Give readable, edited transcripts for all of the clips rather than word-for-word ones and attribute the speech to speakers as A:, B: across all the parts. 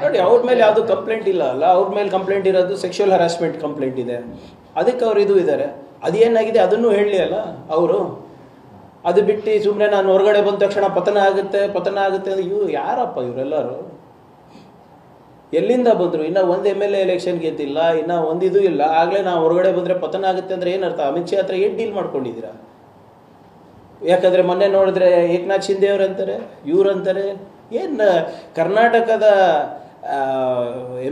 A: ನೋಡಿ ಅವ್ರ ಮೇಲೆ ಯಾವುದು ಕಂಪ್ಲೇಂಟ್ ಇಲ್ಲ ಅಲ್ಲ, ಅವ್ರ ಮೇಲೆ ಕಂಪ್ಲೇಂಟ್ ಇರೋದು ಸೆಕ್ಷುವಲ್ ಹರಾಸ್ಮೆಂಟ್ ಕಂಪ್ಲೇಂಟ್ ಇದೆ, ಅದಕ್ಕೆ ಅವ್ರು ಇದು ಇದ್ದಾರೆ. ಅದೇನಾಗಿದೆ ಅದನ್ನು ಹೇಳಲಿ ಅಲ್ಲ ಅವರು. ಅದು ಬಿಟ್ಟು ಸುಮ್ಮನೆ ನಾನು ಹೊರಗಡೆ ಬಂದ ತಕ್ಷಣ ಪತನ ಆಗುತ್ತೆ ಅಂದರೆ ಯಾರಪ್ಪ ಇವರೆಲ್ಲರೂ? ಎಲ್ಲಿಂದ ಬಂದರು? ಇನ್ನೂ ಒಂದು MLA ಎಲೆಕ್ಷನ್ ಗೆದ್ದಿಲ್ಲ, ಇನ್ನೂ ಒಂದಿದು ಇಲ್ಲ, ಆಗಲೇ ನಾವು ಹೊರಗಡೆ ಬಂದರೆ ಪತನ ಆಗುತ್ತೆ ಅಂದರೆ ಏನರ್ಥ? ಅಮಿತ್ ಶಾ ಹತ್ರ ಏನು ಡೀಲ್ ಮಾಡ್ಕೊಂಡಿದ್ದೀರಾ? ಯಾಕಂದರೆ ಮೊನ್ನೆ ನೋಡಿದ್ರೆ ಏಕನಾಥ್ ಶಿಂದೆ ಅವ್ರು ಅಂತಾರೆ, ಇವ್ರು ಅಂತಾರೆ. ಏನು ಕರ್ನಾಟಕದ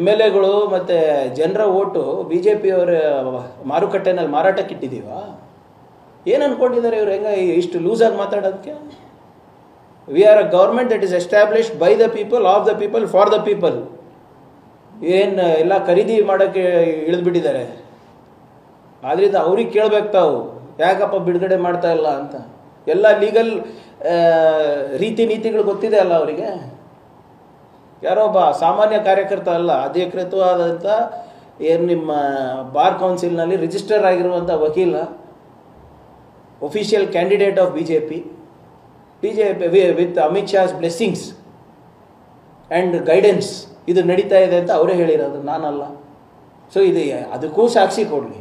A: MLAಗಳು ಮತ್ತು ಜನರ ಓಟು BJP ಅವರ ಮಾರುಕಟ್ಟೆನಲ್ಲಿ ಮಾರಾಟಕ್ಕಿಟ್ಟಿದ್ದೀವ? ಏನು ಅಂದ್ಕೊಂಡಿದ್ದಾರೆ ಇವ್ರು? ಹೆಂಗೆ ಇಷ್ಟು ಲೂಸಾಗಿ ಮಾತಾಡೋದಕ್ಕೆ? We are a government that is established by the people, of the people, for the people. ಏನು ಎಲ್ಲ ಖರೀದಿ ಮಾಡೋಕ್ಕೆ ಇಳಿದ್ಬಿಟ್ಟಿದ್ದಾರೆ. ಆದ್ದರಿಂದ ಅವ್ರಿಗೆ ಕೇಳಬೇಕು ತಾವು, ಯಾಕಪ್ಪ ಬಿಡುಗಡೆ ಮಾಡ್ತಾ ಇಲ್ಲ ಅಂತ. ಎಲ್ಲ ಲೀಗಲ್ ರೀತಿ ನೀತಿಗಳು ಗೊತ್ತಿದೆ ಅಲ್ಲ ಅವರಿಗೆ. ಯಾರೋ ಒಬ್ಬ ಸಾಮಾನ್ಯ ಕಾರ್ಯಕರ್ತ ಅಲ್ಲ, ಅಧಿಕೃತವಾದಂಥ ಏನು ನಿಮ್ಮ ಬಾರ್ ಕೌನ್ಸಿಲ್ನಲ್ಲಿ ರಿಜಿಸ್ಟರ್ ಆಗಿರುವಂಥ ವಕೀಲ, official candidate of BJP with Amit Shah's blessings and guidance ಇದು ನಡೀತಾ ಇದೆ ಅಂತ ಅವರೇ ಹೇಳಿರೋದು, ನಾನಲ್ಲ. ಸೊ ಇದು ಅದಕ್ಕೂ ಸಾಕ್ಷಿ ಕೊಡಲಿ,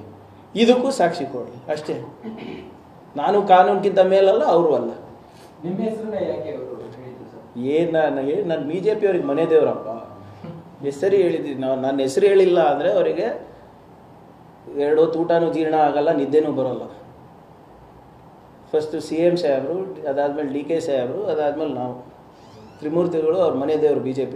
A: ಇದಕ್ಕೂ ಸಾಕ್ಷಿ ಕೊಡಲಿ ಅಷ್ಟೇ. ನಾನು ಕಾನೂನಿಗಿಂತ ಮೇಲಲ್ಲ, ಅವರು ಅಲ್ಲ.
B: ನಿಮ್ಮ ಹೆಸರನ್ನ ಯಾಕೆ ಅವರು
A: ನಾನು BJP ಅವ್ರಿಗೆ ಮನೆ ದೇವರಪ್ಪ, ಹೆಸರು ಹೇಳಿದ್ದೀನಿ. ನನ್ನ ಹೆಸರು ಹೇಳಿಲ್ಲ ಅಂದರೆ ಅವರಿಗೆ 2 ಹೊತ್ತು ಊಟನೂ ಜೀರ್ಣ ಆಗಲ್ಲ, ನಿದ್ದೆನೂ ಬರೋಲ್ಲ. ಫಸ್ಟು CM ಸಾಹೇಬರು, ಅದಾದಮೇಲೆ DK ಸಾಹೇಬರು, ಅದಾದಮೇಲೆ ನಾವು ತ್ರಿಮೂರ್ತಿಗಳು ಅವ್ರ ಮನೆ ದೇವರು BJP